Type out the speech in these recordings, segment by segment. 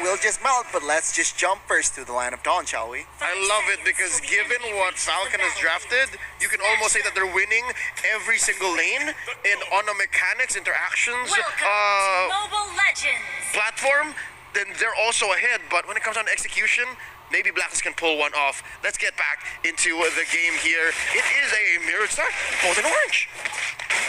will just melt, but let's just jump first to the line of dawn, shall we? I love it because given what Falcon has drafted, you can almost say that they're winning every single lane and on the mechanics, interactions, Mobile Legends. platform, then they're also ahead. But when it comes down to execution, maybe BlackList can pull one off. Let's get back into the game here. It is a mirrored start, both in orange.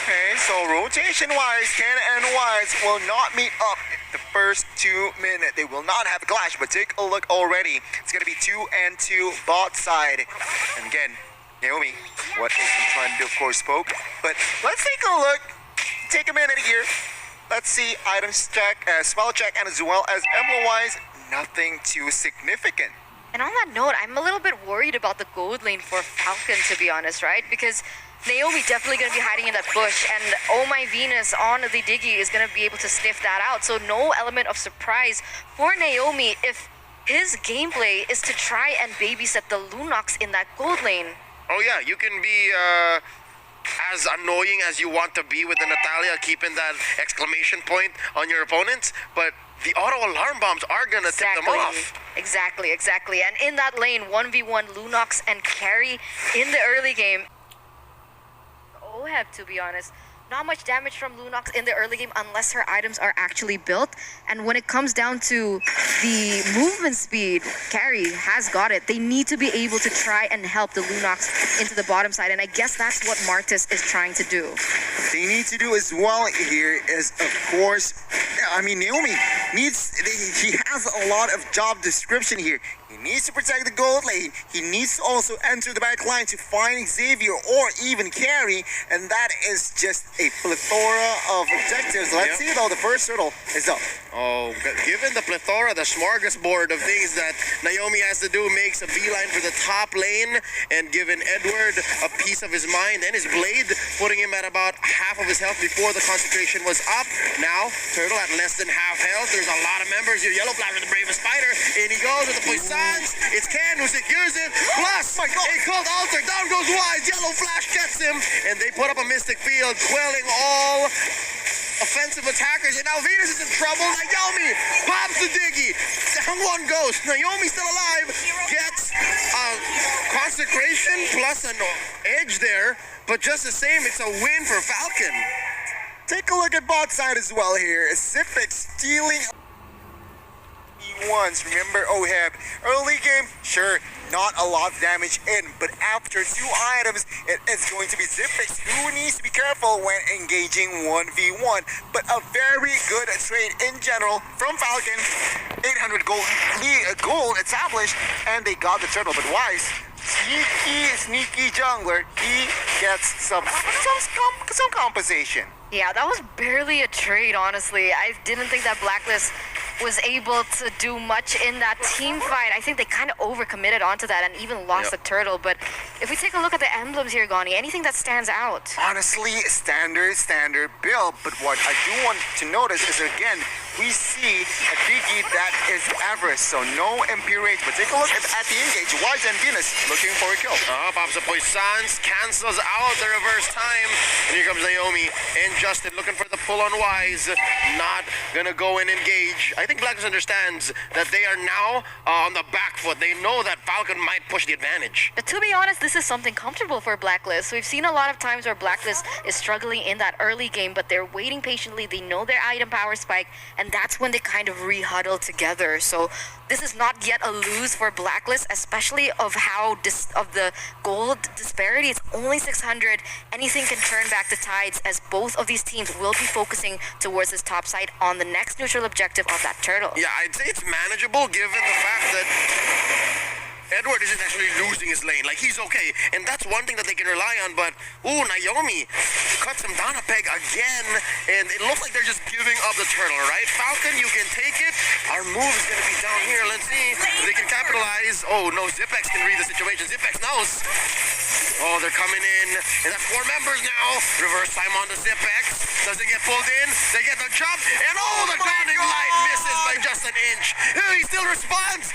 Okay, so rotation-wise, Ken and Wise will not meet up in the first 2 minutes. They will not have a clash, but take a look already. It's going to be 2-2 bot side. And again, Naomi, what is he trying to do? Of course, spoke. But let's take a look. Take a minute here. Let's see items check, spell check, and as well as emblem-wise, nothing too significant. And on that note, I'm a little bit worried about the gold lane for Falcon, to be honest, right? Because Naomi definitely going to be hiding in that bush, and Oh My Venus on the Diggy is going to be able to sniff that out. So no element of surprise for Naomi if his gameplay is to try and babysit the Lunox in that gold lane. Oh yeah, you can be as annoying as you want to be with the Natalia, keeping that exclamation point on your opponents, but the auto alarm bombs are gonna tip them off. Exactly. And in that lane, 1v1 Lunox and Carry in the early game. Oheb, to be honest, not much damage from Lunox in the early game unless her items are actually built. And when it comes down to the movement speed, Carry has got it. They need to be able to try and help the Lunox into the bottom side, and I guess that's what Martis is trying to do. They need to do as well here is, of course, I mean, Naomi needs, he has a lot of job description here. He needs to protect the gold lane. He needs to also enter the back line to find Xavier or even Carry, and that is just a plethora of objectives. Let's see though, the first turtle is up. Oh, given the plethora, the smorgasbord of things that Naomi has to do, makes a beeline for the top lane, and given Edward a piece of his mind and his blade, putting him at about half of his health before the concentration was up. Now, Turtle at less than half health. There's a lot of members here. Yellow Flash with the bravest spider, and he goes with the Poissons. It's Ken who secures it. Plus, a cold altar. Down goes Wise. Yellow Flash gets him, and they put up a mystic field, quelling all offensive attackers, and now Venus is in trouble. Naomi pops the Diggy. Down one goes. Naomi still alive. Gets a consecration plus an edge there, but just the same, it's a win for Falcon. Take a look at bot side as well here. Zipic stealing E1s. Remember Oheb, early game, sure, not a lot of damage in, but after 2 items, it is going to be Zipic who needs to be careful when engaging 1v1. But a very good trade in general from Falcon. 800 gold established, and they got the turtle. But Wise, sneaky jungler, he gets some compensation. Yeah, that was barely a trade, honestly. I didn't think that BlackList was able to do much in that team fight. I think they kind of overcommitted onto that and even lost the turtle. But if we take a look at the emblems here, Gani, anything that stands out? Honestly, standard build. But what I do want to notice is, again, we see a Diggy that is average, so no MP range. But take a look at the engage. Wise and Venus looking for a kill. Pops up Poissons, cancels out the reverse time. And here comes Naomi and Justin looking for the pull on Wise. Not gonna go and engage. I think BlackList understands that they are now on the back foot. They know that Falcon might push the advantage. But to be honest, this is something comfortable for BlackList. We've seen a lot of times where BlackList is struggling in that early game, but they're waiting patiently. They know their item power spike, and that's when they kind of re-huddle together. So this is not yet a lose for BlackList, especially of how of the gold disparity. It's only 600. Anything can turn back the tides, as both of these teams will be focusing towards this top side on the next neutral objective of that turtle. Yeah, I'd say it's manageable given the fact that Edward isn't actually losing his lane. Like, he's okay. And that's one thing that they can rely on. But, Naomi cuts him down a peg again. And it looks like they're just giving up the turtle, right? Falcon, you can take it. Our move is going to be down here. Let's see if they can capitalize. Oh, no, Zipex can read the situation. Zipex knows. Oh, they're coming in. And that's 4 members now. Reverse time on the Zipex. Doesn't get pulled in. They get the jump. And, the dawning light misses by just an inch. He still responds.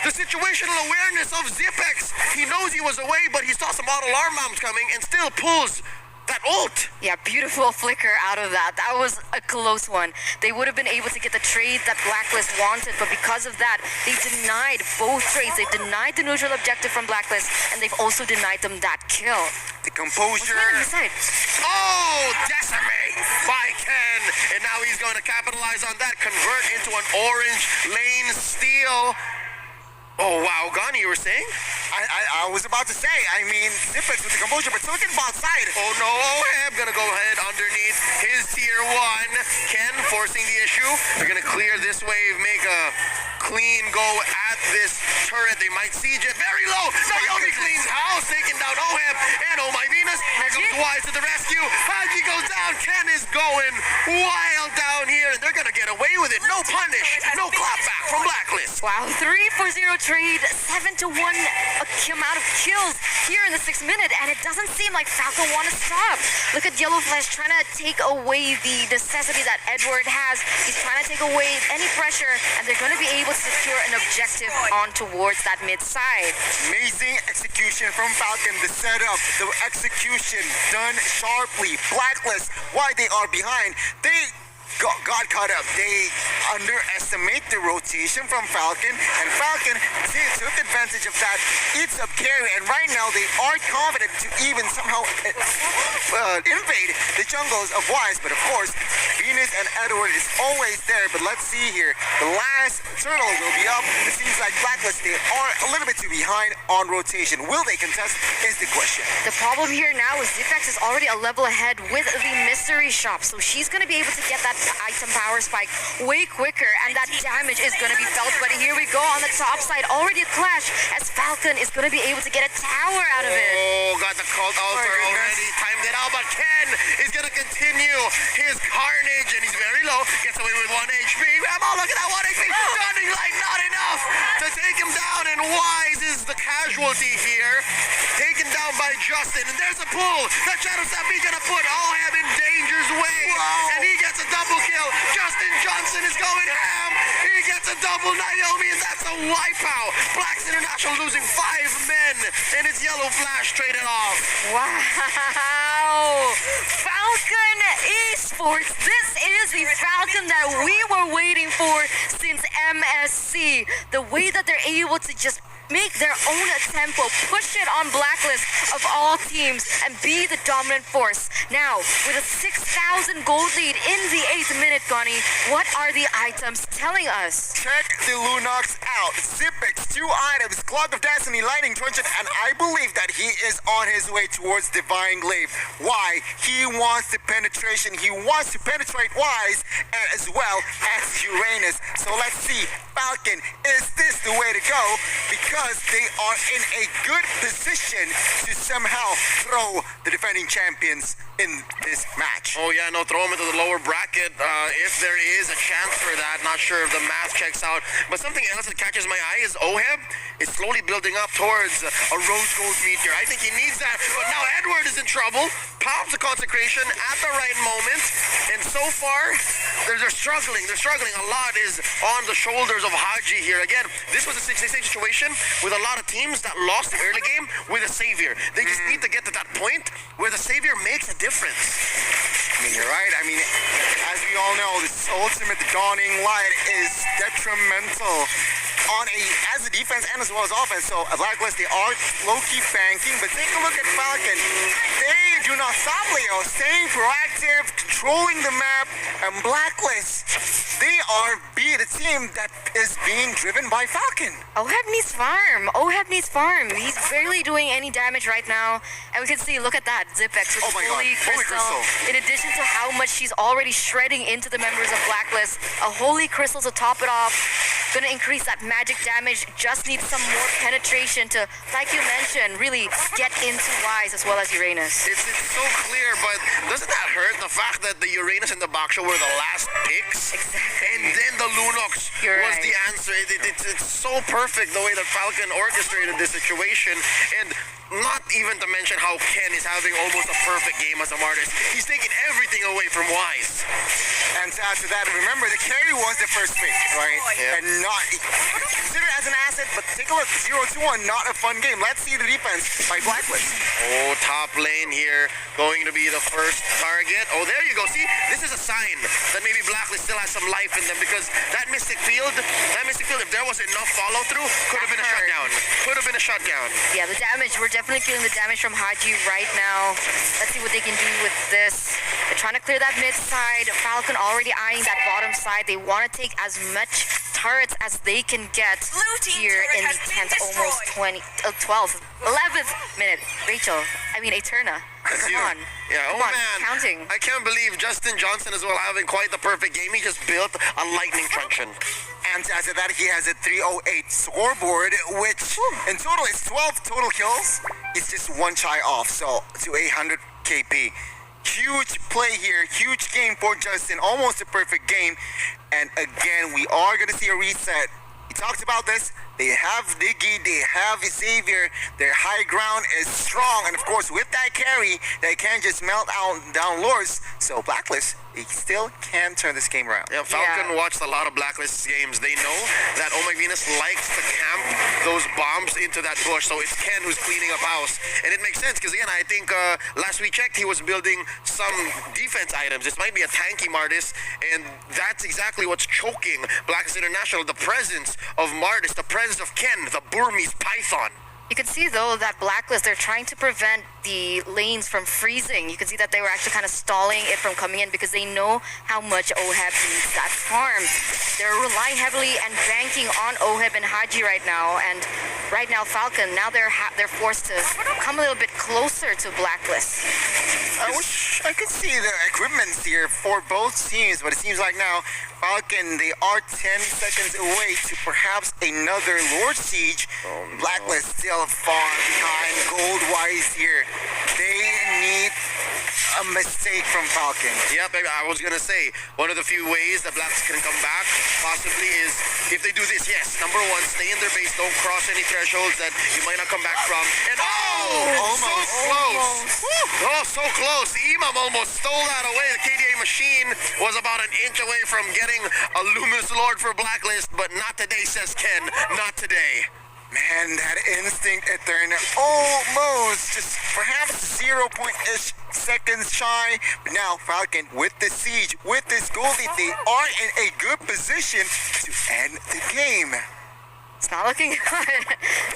The situational awareness of Zipex. He knows he was away, but he saw some auto alarm bombs coming and still pulls that ult. Yeah, beautiful flicker out of that. That was a close one. They would have been able to get the trade that BlackList wanted, but because of that, they denied both trades. They denied the neutral objective from BlackList, and they've also denied them that kill. The composure. Oh, decimate by Ken. And now he's going to capitalize on that, convert into an orange lane steal. Oh, wow. Gani, you were saying? I was about to say, I mean, Zipex with the composure, but still getting bot side. Oh, no. I'm going to go ahead underneath his tier 1. Ken forcing the issue. They're going to clear this wave, make a clean go at this turret. They might siege it very low. Naomi cleans house, taking down Oheb. And oh my Venus, here comes Wise to the rescue. Haji goes down. Ken is going wild down here. And they're going to get away with it. No punish, no clapback from BlackList. Wow, 3-for-0 trade, 7-1 amount of kills here in the 6th minute, and it doesn't seem like Falcon want to stop. Look at Yellow Flash trying to take away the necessity that Edward has. He's trying to take away any pressure, and they're going to be able to secure an objective on towards that mid side. Amazing execution from Falcon. The setup, the execution done sharply. BlackList, why they are behind, they got caught up. They underestimate the rotation from Falcon, and Falcon took advantage of that. It's up carry, and right now they are confident to even somehow invade the jungles of Wise. But of course, Venus and Edward is always there. But let's see here. The last turtle will be up. It seems like BlackList, they are a little bit too behind on rotation. Will they contest is the question. The problem here now is Zipex is already a level ahead with the mystery shop, so she's going to be able to get that item power spike way quicker, and that damage is going to be felt. But here we go on the top side, already a clash as Falcon is going to be able to get a tower out of it. Oh, got the cult altar already, timed it out, but Ken is going to continue his carnage, and he's very low, gets away with 1 HP. Oh, look at that 1 HP, stunning light, not enough to take him down, and Wise is the casualty here, taken down by Justin, and there's a pull that Shadow Stampede going to put Oheb in danger's way, and he gets a double kill. Justin Johnson is going ham. He gets a double Naomi, and that's a wipeout. Blacks International losing 5 men, and it's Yellow Flash traded off. Wow! Falcon Esports. This is the Falcon that we were waiting for since MSC. The way that they're able to just make their own tempo, push it on BlackList of all teams, and be the dominant force. Now, with a 6,000 gold lead in the 8th minute, Gani, what are the items telling us? Check the Lunox out. Zipex, 2 items, Clock of Destiny, Lightning Truncheon, and I believe that he is on his way towards Divine Glaive. Why? He wants the penetration. He wants to penetrate Wise as well as Uranus. So let's see, Falcon, is this the way to go? Because they are in a good position to somehow throw the defending champions in this match. Oh yeah, no, throw him into the lower bracket if there is a chance for that. Not sure if the math checks out. But something else that catches my eye is Oheb is slowly building up towards a rose gold meteor. I think he needs that. But now Edward is in trouble. Pops the consecration at the right moment. And so far, they're struggling. They're struggling. A lot is on the shoulders of Haji here. Again, this was a 6-6 situation with a lot of teams that lost the early game with a savior. They just need to get to that point where the savior makes a difference. I mean, you're right. I mean, as we all know, this ultimate dawning light is detrimental on as a defense and as well as offense. So at BlackList, they are low-key banking, but take a look at Falcon. They do not stop, Leo, staying proactive, controlling the map, and BlackList, they are the team that is being driven by Falcon. Oheb needs farm. Oheb needs farm. He's barely doing any damage right now. And we can see, look at that, Zipex with Holy Crystal. In addition to how much she's already shredding into the members of BlackList, a Holy Crystal to top it off. Gonna increase that magic damage. Just needs some more penetration to, like you mentioned, really get into Wise as well as Uranus. It's so clear, but doesn't that hurt? The fact that the Uranus and the Baksha were the last picks? Exactly. And then the Lunox was the answer. It's so perfect the way that Falcon orchestrated this situation. And not even to mention how Ken is having almost a perfect game as a Martyrs. He's taking everything away from Wise. And to add to that, remember, the carry was the first pick, right? Yeah. And not considered as an asset it, but take a look. 0-1, not a fun game. Let's see the defense by BlackList. Oh, top lane here going to be the first target. Oh, there you go. See, this is a sign that maybe BlackList still has some life in them, because that Mystic Field, if there was enough follow through, could have been a shutdown. Could have been a shutdown. Yeah, the damage. We're definitely feeling the damage from Haji right now. Let's see what they can do with this. They're trying to clear that mid side. Falcon already eyeing that bottom side. They want to take as much turrets as they can get here in the 10th, almost 12th, 11th minute. Eterna. That's Come you. on. Yeah, Come oh on, man. counting. I can't believe Justin Johnson as well having quite the perfect game. He just built a lightning truncheon. And as of that, he has a 308 scoreboard, which in total is 12 total kills. He's just one shy off, so to 800 KP. Huge play here, huge game for Justin, almost a perfect game. And again, we are going to see a reset. He talked about this. They have Diggy, they have Xavier. Their high ground is strong, and of course, with that carry, they can't just melt out down lords. So BlackList, they still can turn this game around. Yeah, Falcon watched a lot of BlackList games. They know that Oh My Venus likes to camp those bombs into that bush, so it's Ken who's cleaning up house. And it makes sense, because again, I think last we checked, he was building some defense items. This might be a tanky Martis, and that's exactly what's choking BlackList International, the presence of Martis, the presence of Ken, the Burmese Python. You can see, though, that BlackList, they're trying to prevent the lanes from freezing. You can see that they were actually kind of stalling it from coming in because they know how much OHEB needs that farm. They're relying heavily and banking on OHEB and Haji right now. And right now, Falcon, now they're forced to come a little bit closer to BlackList. I wish I could see the equipments here for both teams, but it seems like now Falcon, they are 10 seconds away to perhaps another Lord Siege. BlackList still far behind gold-wise here. They need a mistake from Falcon. Yeah, baby, I was gonna say, one of the few ways that Blacks can come back, possibly, is if they do this, yes, number one, stay in their base, don't cross any thresholds that you might not come back from. And Almost. so close. Oh, so close. Imam almost stole that away. The KDA machine was about an inch away from getting a Luminous Lord for BlackList, but not today, says Ken, not today. Man, that instinct Eterna almost just perhaps 0.ish seconds shy. But now Falcon with the siege, with this goldie, they are in a good position to end the game. It's not looking good.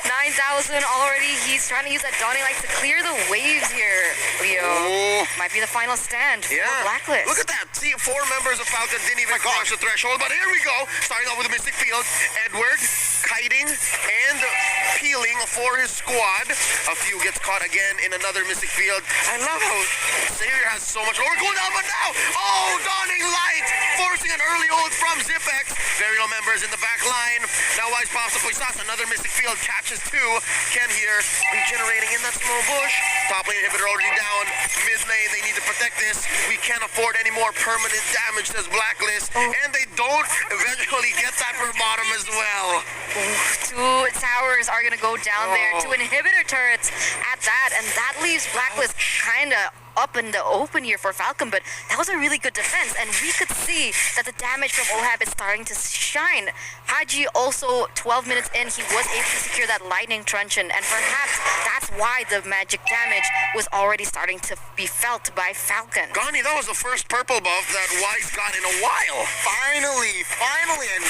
9,000 already. He's trying to use that Donnie Lights to clear the waves here, Leo. Oh. Might be the final stand for Yeah. BlackList. Look at that. See, 4 members of Falcon didn't even cross the threshold, but here we go. Starting off with the Mystic Field. Edward kiting and peeling for his squad. A few gets caught again in another Mystic Field. I love how Xavier has so much lower cooldown, but now, donning light, forcing an early ult from Zipex. Very low members in the back line. Now Wise pops up Poisas, another Mystic Field catches 2. Ken here regenerating in that small bush. Top lane inhibitor already down. Mid lane, they need to protect this. We can't afford any more permanent damage, says BlackList. And they don't eventually get that for bottom as well. 2 towers are going to go down there. 2 inhibitor turrets at that. And that leaves BlackList kind of up in the open here for Falcon, but that was a really good defense, and we could see that the damage from OHAB is starting to shine. Haji also, 12 minutes in, he was able to secure that lightning truncheon, and perhaps that's why the magic damage was already starting to be felt by Falcon. Gani, that was the first purple buff that Wise got in a while. Finally, and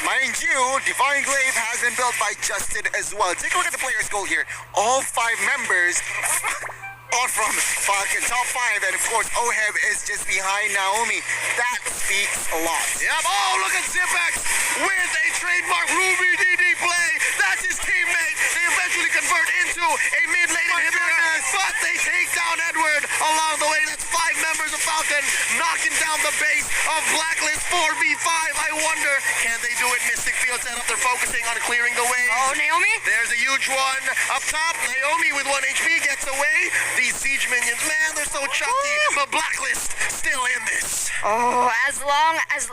mind you, Divine Glaive has been built by Justin as well. Take a look at the player's goal here. All 5 members are from Falcon, top 5, and of course OHEB is just behind Naomi. That speaks a lot. Yep, look at Zipex with a trademark Ruby DD play. That's his teammate. They eventually convert into a mid lane inhibitor, but they take down Edward along the way. That's 5 members of Falcon knocking down the base of BlackList 4v5. I wonder, can they do it? Mystic Field setup, they're focusing on clearing the way. Naomi? There's a huge one up top. Naomi with 1 HP gets away. These siege minions, man, they're so chunky, but BlackList still in this.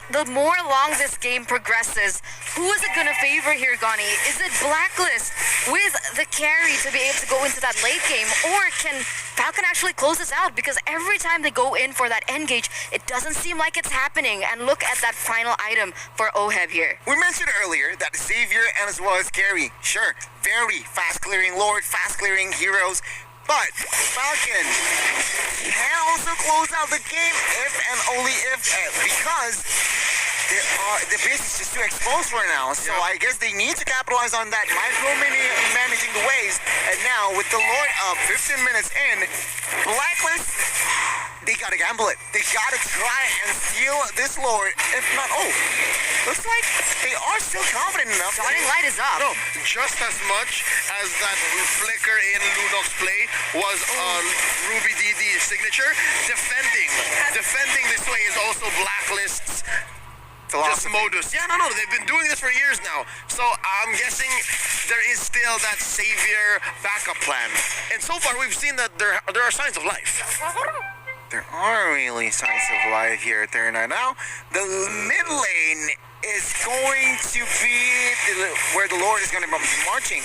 The more along this game progresses, who is it going to favor here, Gani? Is it BlackList with the carry to be able to go into that late game, or can Falcon actually closes out because every time they go in for that engage, it doesn't seem like it's happening. And look at that final item for Oheb here. We mentioned earlier that Xavier and as well as Carry, sure, very fast clearing Lord, fast clearing heroes, but Falcon can also close out the game if and only if, because the base is just too exposed for now. So I guess they need to capitalize on that managing the waves. And now with the Lord up 15 minutes in, BlackList, they gotta gamble it. They gotta try and steal this Lord. If not, looks like they are still confident enough. Guiding light is up. No, just as much as that flicker in Lunok's play was Ruby DD's signature, defending this way is also BlackList's just modus. Yeah, no, they've been doing this for years now. So I'm guessing there is still that savior backup plan. And so far we've seen that there are signs of life. There are really signs of life here at Day3. Now, the mid lane is going to be where the Lord is going to be marching.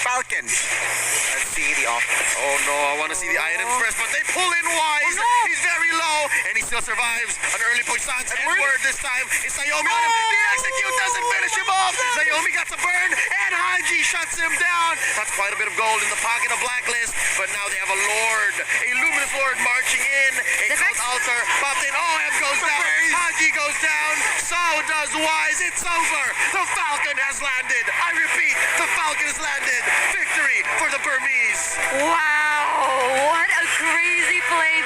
Falcon. Let's see the off. Oh no, I want to see the items first, but they pull in Wise. He's very low, and he still survives an early Poisson. Edward this time is Naomi on him. The execute doesn't finish him off. Naomi got the burn, and Haji shuts him down. That's quite a bit of gold in the pocket of BlackList, but now they have a Lord, a Luminous Lord marching in. A cult altar popped in. Oheb goes down. Haji goes down. So does Wise. It's over. The Falcon has landed. I repeat, the Falcon has landed. Victory for the Burmese. Wow, what a crazy play there.